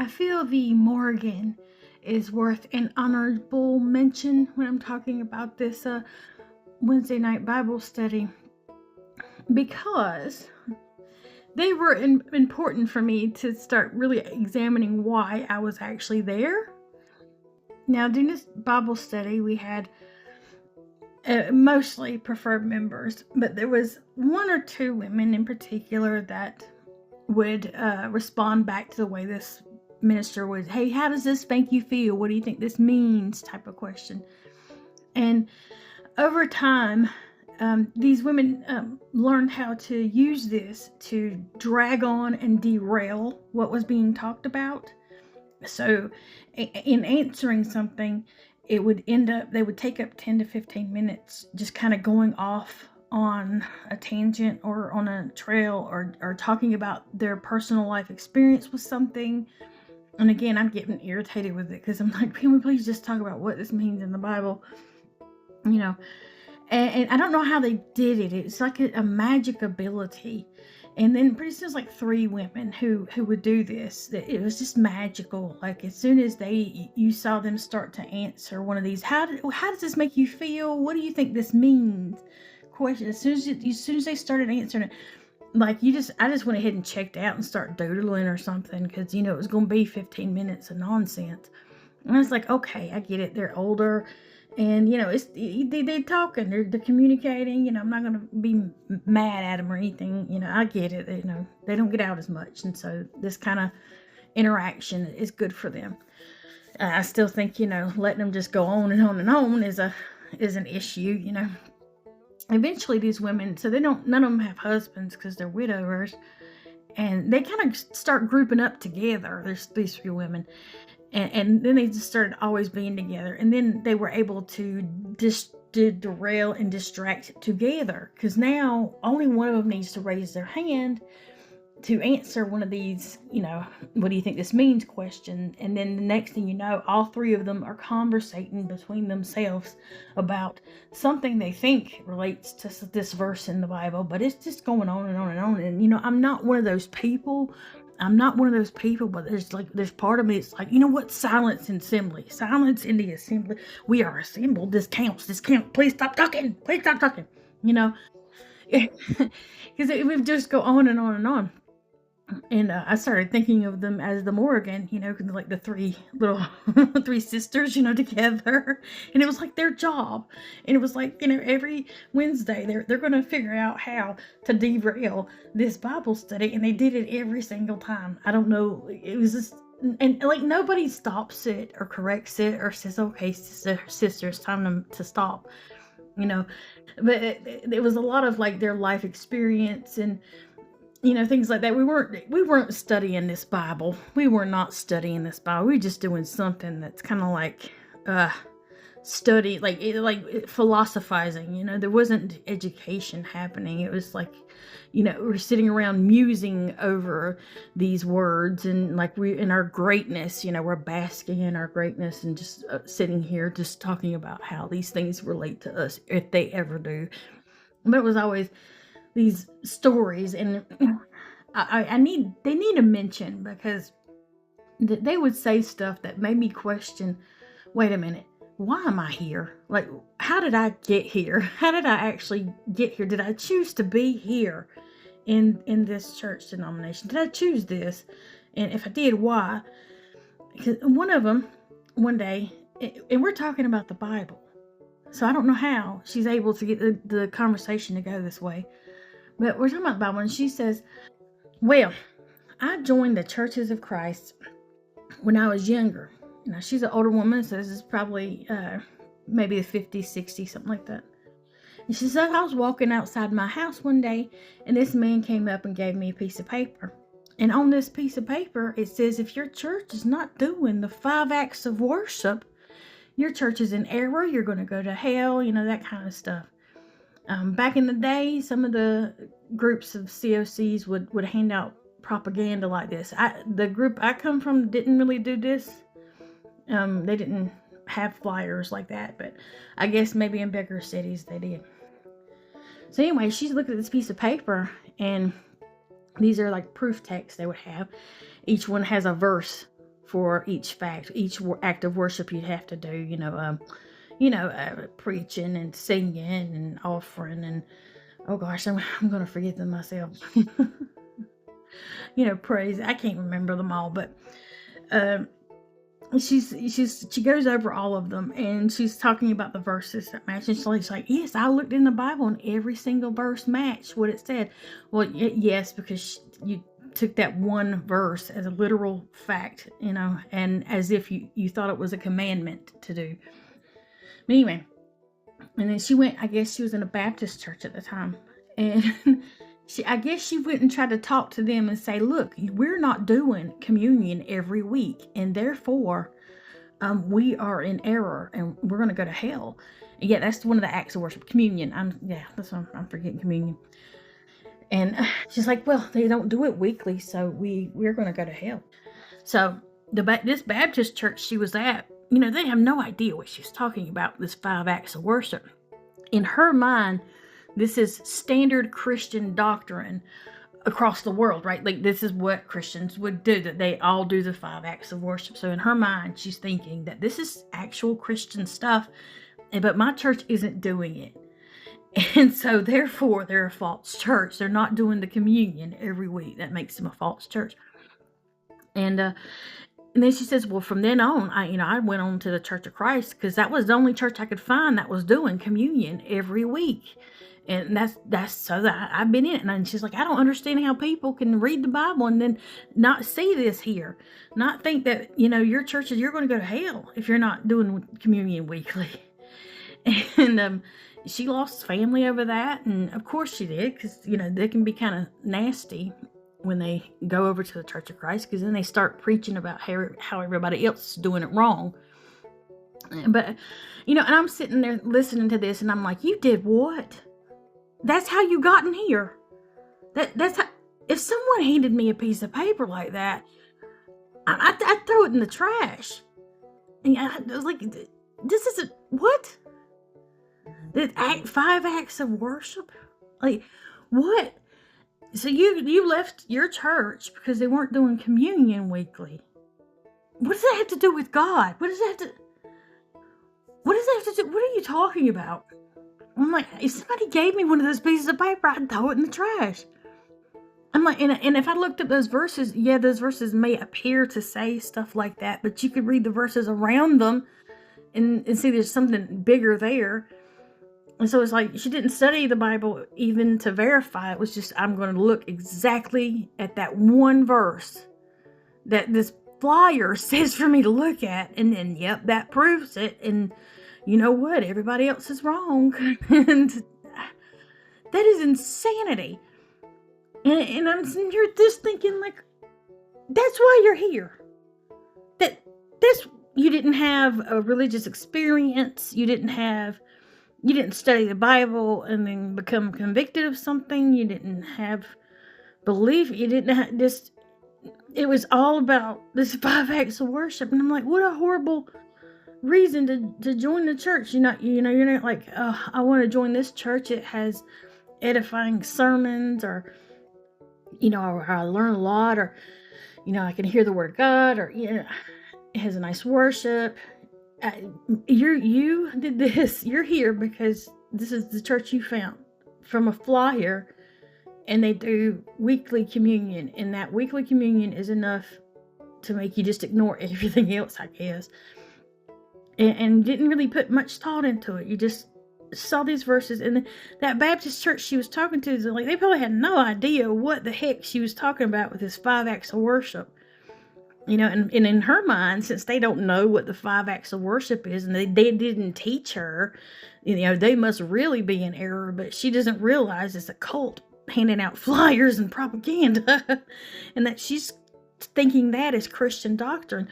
I feel the Morrigan is worth an honorable mention when I'm talking about this Wednesday night Bible study, because they were important for me to start really examining why I was actually there. Now, during this Bible study, we had mostly preferred members, but there was one or two women in particular that would respond back to the way this minister would, hey, how does this make you feel? What do you think this means? Type of question. And over time, these women learned how to use this to drag on and derail what was being talked about. So in answering something, it would end up, they would take up 10 to 15 minutes just kind of going off on a tangent or on a trail or talking about their personal life experience with something. And again, I'm getting irritated with it because I'm like, can we please just talk about what this means in the Bible? You know, and I don't know how they did it. It's like a magic ability. And then pretty soon it's like three women who would do this. It was just magical. Like as soon as you saw them start to answer one of these, how does this make you feel? What do you think this means? Question. As soon as they started answering it, like I just went ahead and checked out and started doodling or something because it was going to be 15 minutes of nonsense. And I was like, okay, I get it. They're older. And, they're talking, they're communicating, I'm not going to be mad at them or anything, I get it, they don't get out as much. And so this kind of interaction is good for them. I still think, letting them just go on and on and on is an issue, Eventually these women, so none of them have husbands because they're widowers, and they kind of start grouping up together. There's these three women. And then they just started always being together. And then they were able to derail and distract together. Because now only one of them needs to raise their hand to answer one of these, what do you think this means question. And then the next thing you know, all three of them are conversating between themselves about something they think relates to this verse in the Bible. But it's just going on and on and on. And, I'm not one of those people. But there's part of me. It's like, what? Silence in the assembly. We are assembled. This counts. Please stop talking. Because it would just go on and on and on. And I started thinking of them as the Morrigan, like the three little three sisters, together. And it was like their job. And it was like, every Wednesday they're going to figure out how to derail this Bible study. And they did it every single time. I don't know. It was just, and like nobody stops it or corrects it or says, okay, sister, it's time to stop, But it was a lot of like their life experience and, things like that. We weren't studying this Bible. We were not studying this Bible. We were just doing something that's kind of like study, like philosophizing. There wasn't education happening. It was like, we're sitting around musing over these words and like we in our greatness. We're basking in our greatness and just sitting here just talking about how these things relate to us if they ever do. But it was always these stories, and they need a mention because they would say stuff that made me question, wait a minute, why am I here? Like, how did I get here? How did I actually get here? Did I choose to be here in this church denomination? Did I choose this? And if I did, why? Because one of them, one day, and we're talking about the Bible, so I don't know how she's able to get the conversation to go this way. But we're talking about the Bible, and she says, well, I joined the Churches of Christ when I was younger. Now, she's an older woman, so this is probably maybe the 50s, 60s, something like that. And she said, I was walking outside my house one day, and this man came up and gave me a piece of paper. And on this piece of paper, it says, if your church is not doing the 5 acts of worship, your church is in error, you're going to go to hell, that kind of stuff. Back in the day, some of the groups of COCs would hand out propaganda like this. The group I come from didn't really do this. They didn't have flyers like that, but I guess maybe in bigger cities they did. So anyway, she's looked at this piece of paper, and these are like proof texts they would have. Each one has a verse for each fact, each act of worship you'd have to do, preaching and singing and offering and, oh gosh, I'm going to forget them myself. Praise. I can't remember them all, but she goes over all of them, and she's talking about the verses that match, and she's like, yes, I looked in the Bible and every single verse matched what it said. Well, yes, because you took that one verse as a literal fact, and as if you thought it was a commandment to do. But anyway, and then she went, I guess she was in a Baptist church at the time, and I guess she went and tried to talk to them and say, look, we're not doing communion every week, and therefore we are in error, and we're going to go to hell. And yeah, that's one of the acts of worship, communion. That's what I'm forgetting, communion. And she's like, well, they don't do it weekly, so we're going to go to hell. So this Baptist church she was at, they have no idea what she's talking about, this 5 acts of worship. In her mind, this is standard Christian doctrine across the world, right? Like, this is what Christians would do, that they all do the 5 acts of worship. So in her mind, she's thinking that this is actual Christian stuff, but my church isn't doing it. And so therefore, they're a false church. They're not doing the communion every week. That makes them a false church. And then she says, well, from then on, I went on to the Church of Christ, because that was the only church I could find that was doing communion every week. And that's so that I've been in it. And she's like, I don't understand how people can read the Bible and then not see this here. Not think that, your church you're going to go to hell if you're not doing communion weekly. And she lost family over that. And of course she did, because, they can be kind of nasty when they go over to the Church of Christ, because then they start preaching about how everybody else is doing it wrong. But, and I'm sitting there listening to this, and I'm like, you did what? That's how you got in here. That's how. If someone handed me a piece of paper like that, I'd throw it in the trash. And I was like, this isn't what? 5 acts of worship? Like, what? So you left your church because they weren't doing communion weekly. What does that have to do with God? What does that have to do? What are you talking about? I'm like, if somebody gave me one of those pieces of paper, I'd throw it in the trash. I'm like, and if I looked at those verses, those verses may appear to say stuff like that, but you could read the verses around them and see there's something bigger there. And so it's like, she didn't study the Bible even to verify. It was just, I'm going to look exactly at that one verse that this flyer says for me to look at. And then, yep, that proves it. And you know what? Everybody else is wrong. And that is insanity. And I'm sitting here just thinking, like, that's why you're here. You didn't have a religious experience. You didn't study the Bible and then become convicted of something. You didn't have belief. You didn't have it was all about this 5 acts of worship. And I'm like, what a horrible reason to join the church. You're not like, oh, I want to join this church. It has edifying sermons, or, or I learn a lot, or, I can hear the word of God, or, it has a nice worship. You did this. You're here because this is the church you found from a flyer, and they do weekly communion, and that weekly communion is enough to make you just ignore everything else, I guess. And didn't really put much thought into it. You just saw these verses, and that Baptist church she was talking to, like, they probably had no idea what the heck she was talking about with this 5 acts of worship. And in her mind, since they don't know what the 5 acts of worship is, and they didn't teach her, they must really be in error. But she doesn't realize it's a cult handing out flyers and propaganda, and that she's thinking that is Christian doctrine.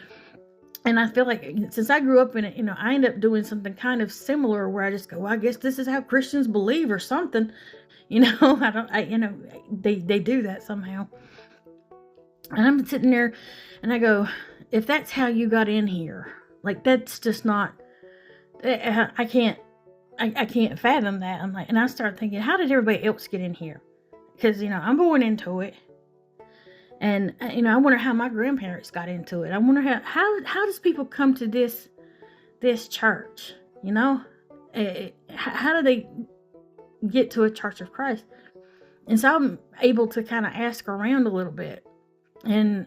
And I feel like since I grew up in it, I end up doing something kind of similar, where I just go, well, I guess this is how Christians believe, or something. They do that somehow. And I'm sitting there and I go, if that's how you got in here, like, that's just not, I can't fathom that. I'm like, and I start thinking, how did everybody else get in here? Because, I'm born into it. And I wonder how my grandparents got into it. I wonder how does people come to this church? How do they get to a Church of Christ? And so I'm able to kind of ask around a little bit, and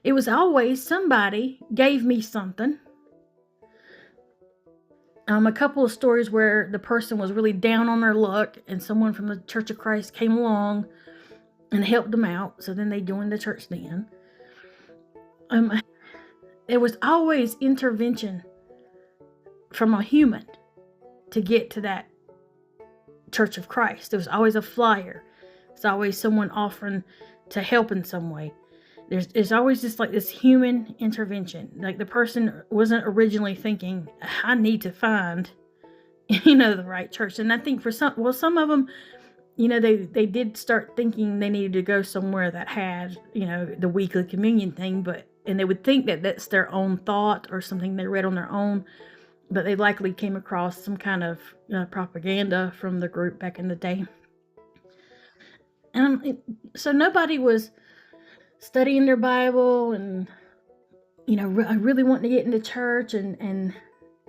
it was always somebody gave me something. A couple of stories where the person was really down on their luck, and someone from the Church of Christ came along and helped them out. So then they joined the church then. There was always intervention from a human to get to that Church of Christ. There was always a flyer. There's always someone offering to help in some way. There's always just like this human intervention. Like the person wasn't originally thinking, I need to find, the right church. And I think for some of them, they did start thinking they needed to go somewhere that had, the weekly communion thing, and they would think that that's their own thought or something they read on their own, but they likely came across some kind of propaganda from the group back in the day. And so nobody was studying their Bible and, really wanting to get into church and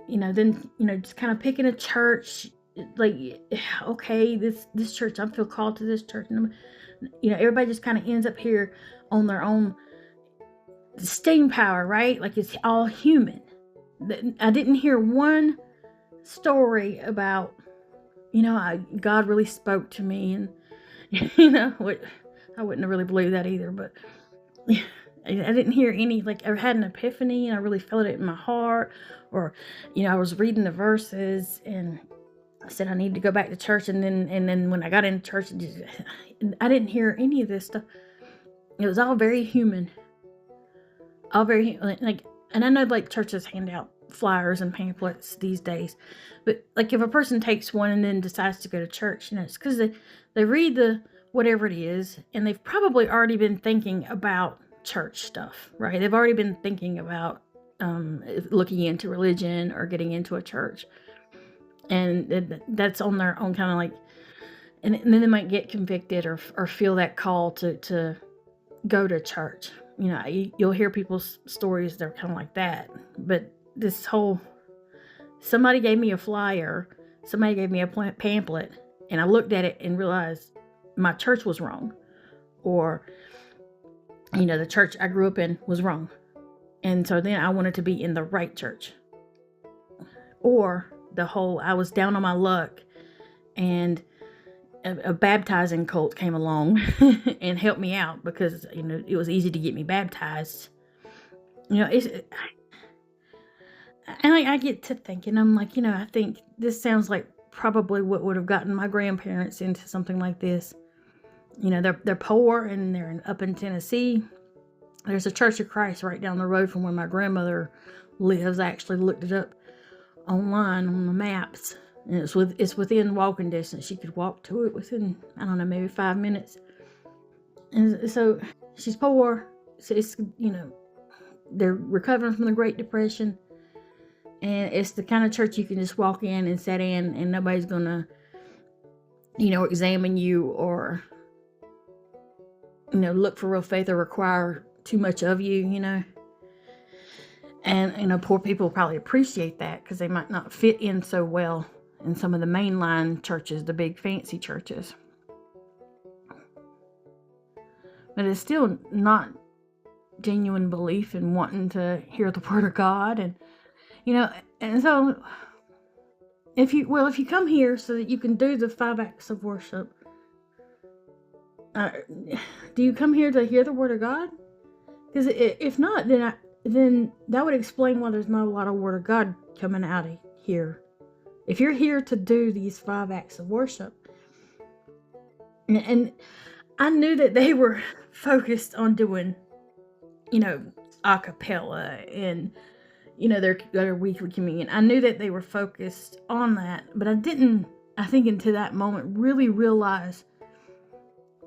then, just kind of picking a church, like, okay, this church, I feel called to this church. And, everybody just kind of ends up here on their own staying power, right? Like it's all human. I didn't hear one story about, God really spoke to me, and, I wouldn't have really believed that either, but I didn't hear any, like, I had an epiphany and I really felt it in my heart, or, I was reading the verses and I said I need to go back to church, and then when I got into church, I didn't hear any of this stuff. It was all very human, like, and I know like churches hand out flyers and pamphlets these days, but like if a person takes one and then decides to go to church, it's because they read the whatever it is, and they've probably already been thinking about church stuff, right? They've already been thinking about looking into religion or getting into a church, and that's on their own kind of like, and then they might get convicted or feel that call to go to church. You'll hear people's stories, they're kind of like that, but this whole, somebody gave me a flyer, somebody gave me a pamphlet, and I looked at it and realized my church was wrong, or the church I grew up in was wrong, and so then I wanted to be in the right church. Or the whole, I was down on my luck, and a baptizing cult came along and helped me out because it was easy to get me baptized. And I get to thinking, I'm like, I think this sounds like probably what would have gotten my grandparents into something like this. They're poor, and they're up in Tennessee. There's a Church of Christ right down the road from where my grandmother lives. I actually looked it up online on the maps, and it's within walking distance. She could walk to it within, I don't know, maybe 5 minutes. And so she's poor. So it's, they're recovering from the Great Depression. And it's the kind of church you can just walk in and sit in, and nobody's going to, examine you or, look for real faith or require too much of you, And, poor people probably appreciate that because they might not fit in so well in some of the mainline churches, the big fancy churches. But it's still not genuine belief in wanting to hear the word of God. And, and so if you come here so that you can do the 5 acts of worship, do you come here to hear the word of God? Because if not, then that would explain why there's not a lot of word of God coming out of here. If you're here to do these 5 acts of worship, and I knew that they were focused on doing, a cappella and, their weekly communion. I knew that they were focused on that, but I didn't, I think until that moment, really realize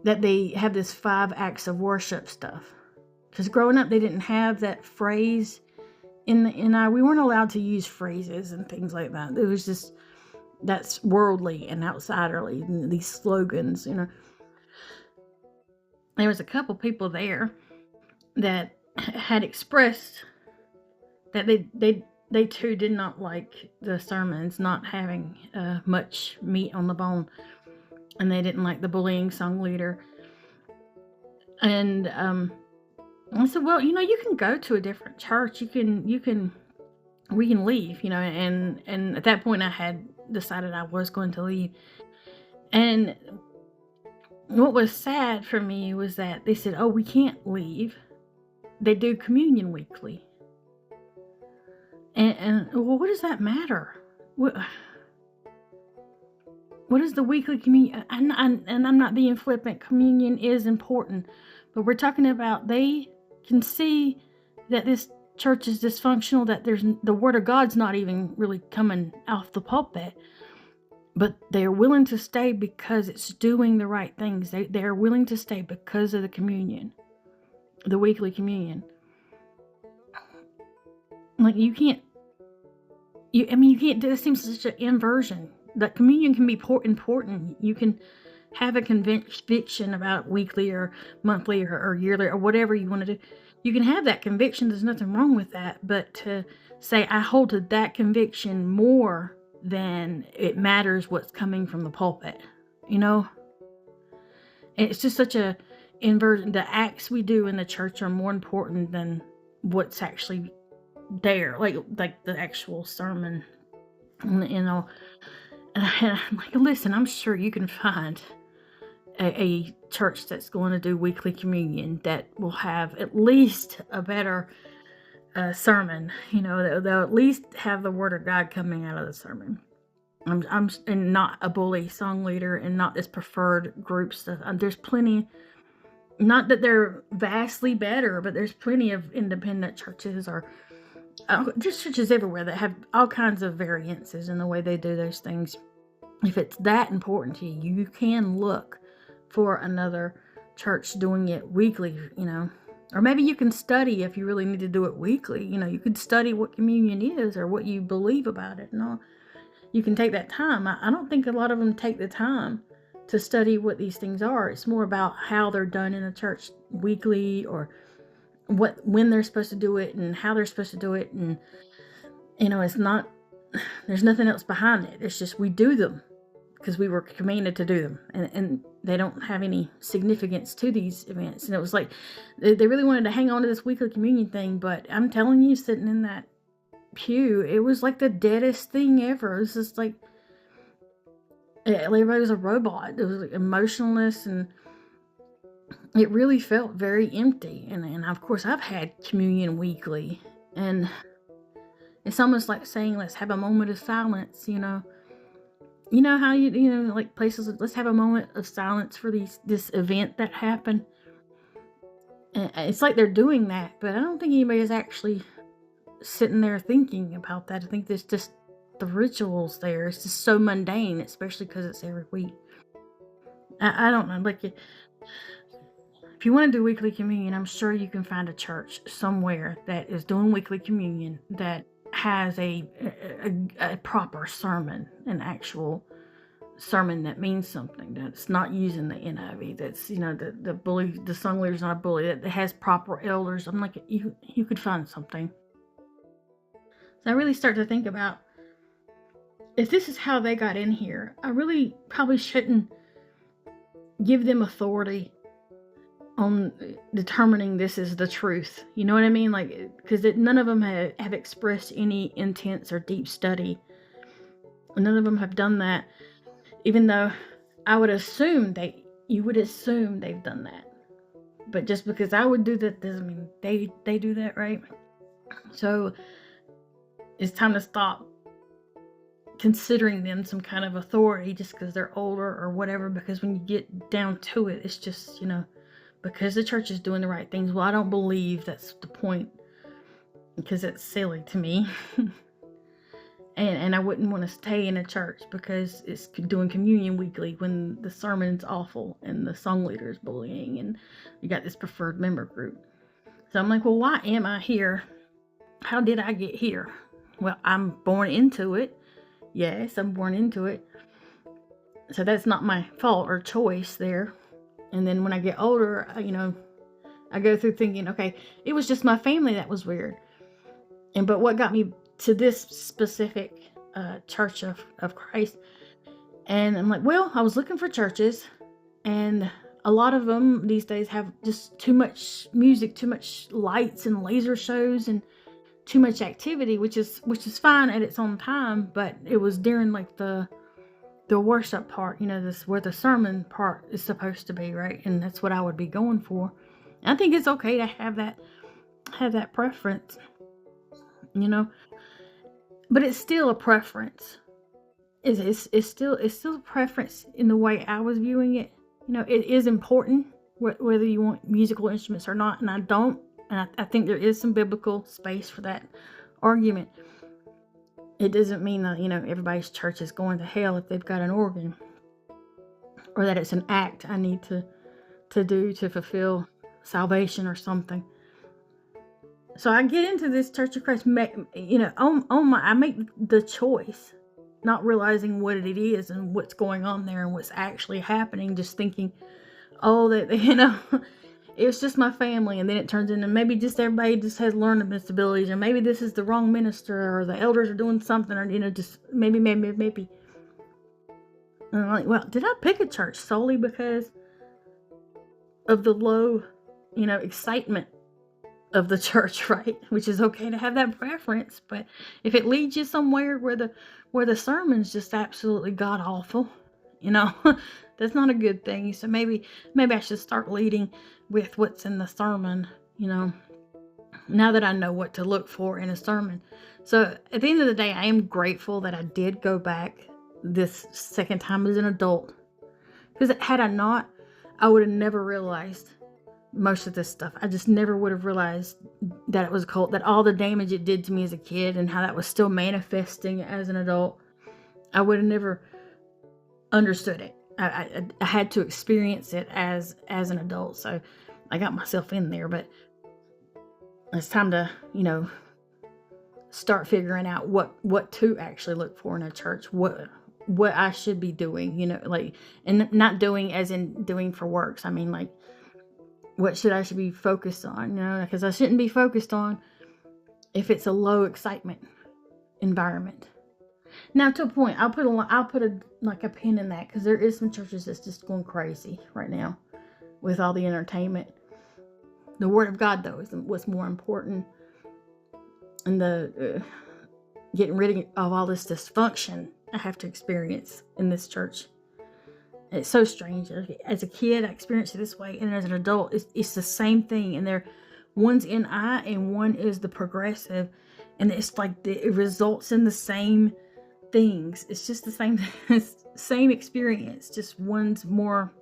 that they have this 5 acts of worship stuff. Because growing up, they didn't have that phrase we weren't allowed to use phrases and things like that. It was just, that's worldly and outsiderly, these slogans, there was a couple people there that had expressed that they too did not like the sermons not having much meat on the bone, and they didn't like the bullying song leader. And I said, well, you can go to a different church. We can leave, and at that point I had decided I was going to leave. And what was sad for me was that they said, oh, we can't leave. They do communion weekly. And well, what does that matter? What is the weekly communion? And I'm not being flippant. Communion is important. But we're talking about they can see that this church is dysfunctional, that the word of God's not even really coming off the pulpit. But they're willing to stay because it's doing the right things. They're willing to stay because of the communion, the weekly communion. Like you can't do. This seems such an inversion. That communion can be important. You can have a conviction about weekly or monthly or yearly or whatever you want to do. You can have that conviction. There's nothing wrong with that. But to say I hold to that conviction more than it matters what's coming from the pulpit, it's just such a inversion. The acts we do in the church are more important than what's actually there, like the actual sermon, and I'm like, listen, I'm sure you can find a church that's going to do weekly communion that will have at least a better sermon, they'll at least have the word of God coming out of the sermon. I'm and not a bully song leader and not this preferred group stuff. There's plenty, not that they're vastly better, but there's plenty of independent churches or just churches everywhere that have all kinds of variances in the way they do those things. If it's that important to you, you can look for another church doing it weekly, or maybe you can study if you really need to do it weekly. You could study what communion is or what you believe about it and all. You can take that time. I don't think a lot of them take the time to study what these things are. It's more about how they're done in a church weekly, or when they're supposed to do it and how they're supposed to do it. And it's not, there's nothing else behind it. It's just we do them because we were commanded to do them, and they don't have any significance to these events. And it was like they really wanted to hang on to this weekly communion thing, but I'm telling you, sitting in that pew, it was like the deadest thing ever. It was just like everybody was a robot. It was like emotionless, and it really felt very empty. And of course I've had communion weekly, and it's almost like saying, let's have a moment of silence. How like places, let's have a moment of silence for this event that happened. And it's like they're doing that, but I don't think anybody is actually sitting there thinking about that. I think there's just the rituals there. It's just so mundane, especially because it's every week. I don't know, like if you want to do weekly communion, I'm sure you can find a church somewhere that is doing weekly communion that has a proper sermon, an actual sermon that means something, that's not using the NIV, that's the bully, the song leader's not a bully, that has proper elders. I'm like, you could find something. So I really start to think about, if this is how they got in here, I really probably shouldn't give them authority on determining this is the truth. You know what I mean? Like, because none of them have expressed any intense or deep study. None of them have done that, even though I would assume you would assume they've done that. But just because I would do that doesn't mean they do that, right? So it's time to stop considering them some kind of authority just because they're older or whatever, because when you get down to it, it's just, because the church is doing the right things. Well, I don't believe that's the point, because it's silly to me. and I wouldn't want to stay in a church because it's doing communion weekly when the sermon's awful and the song leader's bullying and you got this preferred member group. So I'm like, well, why am I here? How did I get here? Well, I'm born into it. Yes, I'm born into it. So that's not my fault or choice there. And then when I get older, I go through thinking, okay, it was just my family that was weird. But what got me to this specific Church of Christ, and I'm like, well, I was looking for churches, and a lot of them these days have just too much music, too much lights and laser shows, and too much activity, which is fine at its own time. But it was during like the worship part, this where the sermon part is supposed to be, right? And that's what I would be going for. I think it's okay to have that preference, but it's still a preference. It's still a preference in the way I was viewing it. It is important whether you want musical instruments or not, and I don't. And I think there is some biblical space for that argument. It doesn't mean that, everybody's church is going to hell if they've got an organ, or that it's an act I need to do to fulfill salvation or something. So I get into this Church of Christ, I make the choice, not realizing what it is and what's going on there and what's actually happening, just thinking, oh, that, it's just my family. And then it turns into maybe just everybody just has learning disabilities, or maybe this is the wrong minister, or the elders are doing something, or, just maybe. And I'm like, well, did I pick a church solely because of the low, excitement of the church, right? Which is okay to have that preference, but if it leads you somewhere where the sermon's just absolutely god awful, that's not a good thing. So maybe I should start leading with what's in the sermon, now that I know what to look for in a sermon. So at the end of the day, I am grateful that I did go back this second time as an adult, because had I not, I would have never realized most of this stuff. I just never would have realized that it was a cult, that all the damage it did to me as a kid and how that was still manifesting as an adult. I would have never understood it. I had to experience it as an adult. So I got myself in there, but it's time to, start figuring out what to actually look for in a church, what I should be doing, and not doing as in doing for works. I mean, like, what I should be focused on, because I shouldn't be focused on if it's a low excitement environment. Now, to a point, I'll put a pin in that, because there is some churches that's just going crazy right now with all the entertainment. The Word of God, though, is what's more important, and the getting rid of all this dysfunction I have to experience in this church. It's so strange. As a kid, I experienced it this way, and as an adult, it's the same thing. And one's NI and one is the progressive, and it's like it results in the same things. It's just the same experience. Just one's more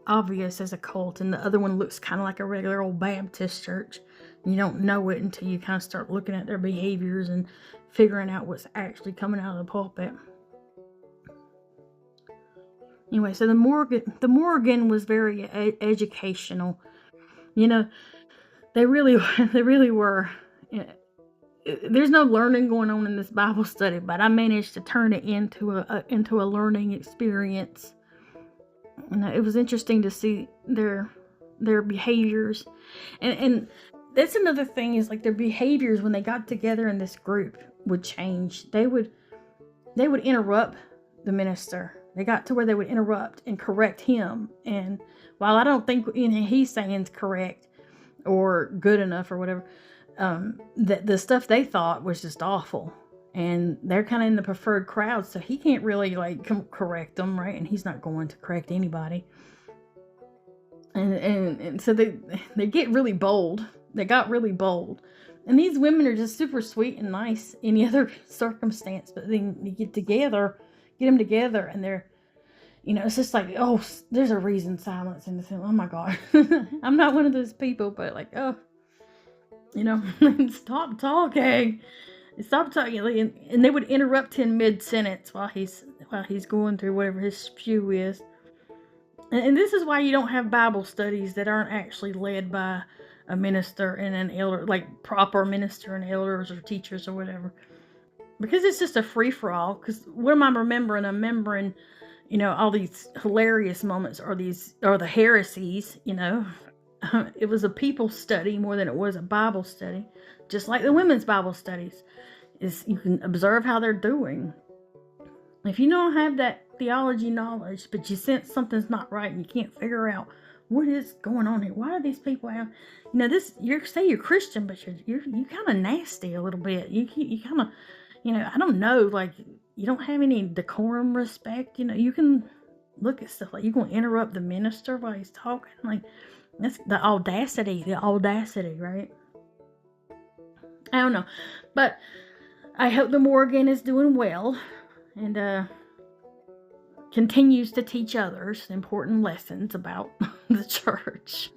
obvious as a cult, and the other one looks kind of like a regular old Baptist church. And you don't know it until you kind of start looking at their behaviors and figuring out what's actually coming out of the pulpit. Anyway, so the Morrigan was very educational. They really were. There's no learning going on in this Bible study, but I managed to turn it into a learning experience. It was interesting to see their behaviors, and that's another thing, is like their behaviors when they got together in this group would change. They would interrupt the minister. They got to where they would interrupt and correct him. And while I don't think he's saying is correct or good enough or whatever, the stuff they thought was just awful. And they're kind of in the preferred crowd, so he can't really correct them, right? And he's not going to correct anybody. And so they get really bold. They got really bold. And these women are just super sweet and nice any other circumstance, but then you get them together, and they're, it's just like, oh, there's a reason silence in the film. Oh my God. I'm not one of those people, but stop talking. Stop talking. And they would interrupt him mid-sentence while he's going through whatever his spew is. And this is why you don't have Bible studies that aren't actually led by a minister and an elder, like proper minister and elders or teachers or whatever. Because it's just a free-for-all. Because what am I remembering? I'm remembering, all these hilarious moments are the heresies, It was a people study more than it was a Bible study, just like the women's Bible studies. Is you can observe how they're doing. If you don't have that theology knowledge, but you sense something's not right and you can't figure out what is going on here, why are these people out? This you're Christian, but you're kind of nasty a little bit. You kind of, I don't know, like you don't have any decorum, respect. You can look at stuff like you're going to interrupt the minister while he's talking. Like that's the audacity, right? I don't know, but I hope the Morrigan is doing well and continues to teach others important lessons about the church.